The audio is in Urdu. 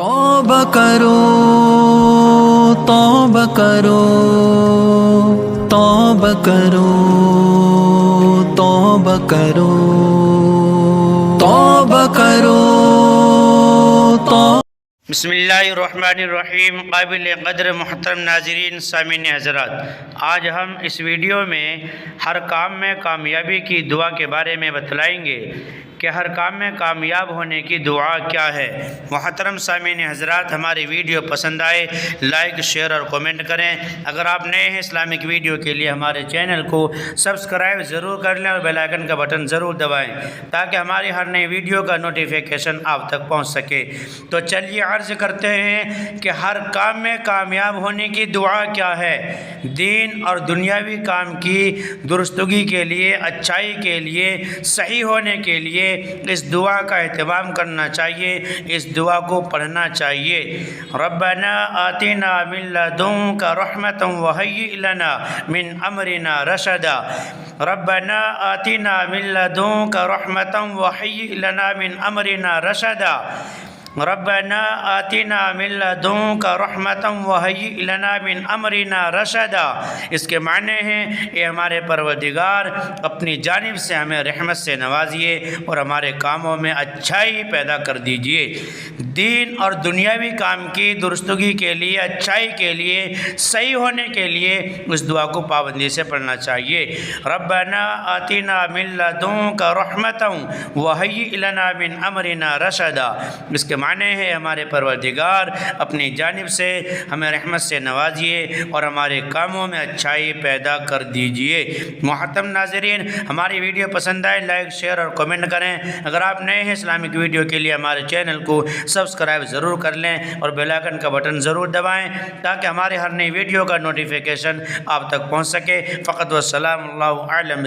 توبہ کرو توبہ کرو توبہ کرو توبہ کرو توبہ کرو بسم اللہ الرحمن الرحیم۔ قابل قدر محترم ناظرین، سامعین حضرات، آج ہم اس ویڈیو میں ہر کام میں کامیابی کی دعا کے بارے میں بتلائیں گے کہ ہر کام میں کامیاب ہونے کی دعا کیا ہے۔ محترم سامعین حضرات، ہماری ویڈیو پسند آئے لائک شیئر اور کومنٹ کریں۔ اگر آپ نئے ہیں اسلامک ویڈیو کے لیے ہمارے چینل کو سبسکرائب ضرور کر لیں اور بیل آئیکن کا بٹن ضرور دبائیں تاکہ ہماری ہر نئی ویڈیو کا نوٹیفیکیشن آپ تک پہنچ سکے۔ تو چلیے عرض کرتے ہیں کہ ہر کام میں کامیاب ہونے کی دعا کیا ہے۔ دین اور دنیاوی کام کی درستگی کے لیے، اچھائی کے لیے، صحیح ہونے کے لیے اس دعا کا اہتمام کرنا چاہیے، اس دعا کو پڑھنا چاہیے۔ ربنا آتنا من لدنک رحمتا وہیئ لنا من امرنا رشدا۔ ربنا آتنا من لدنک رحمتا وہیئ لنا من امرنا رشدا۔ ربنا آتنا من لدنک رحمتا وہیئ لنا من امرنا رشدا۔ اس کے معنی ہیں، اے ہمارے پروردگار، اپنی جانب سے ہمیں رحمت سے نوازیے اور ہمارے کاموں میں اچھائی پیدا کر دیجیے۔ دین اور دنیاوی کام کی درستگی کے لیے، اچھائی کے لیے، صحیح ہونے کے لیے اس دعا کو پابندی سے پڑھنا چاہیے۔ ربنا آتنا من لدنک رحمتا وہیئ لنا من امرنا رشدا۔ اس کے معنی ہے، ہمارے پروردگار، اپنی جانب سے ہمیں رحمت سے نوازیے اور ہمارے کاموں میں اچھائی پیدا کر دیجیے۔ محترم ناظرین، ہماری ویڈیو پسند آئے لائک شیئر اور کومنٹ کریں۔ اگر آپ نئے ہیں اسلامک ویڈیو کے لیے ہمارے چینل کو سبسکرائب ضرور کر لیں اور بیل آئیکن کا بٹن ضرور دبائیں تاکہ ہمارے ہر نئی ویڈیو کا نوٹیفیکیشن آپ تک پہنچ سکے۔ فقط والسلام، اللہ اعلم۔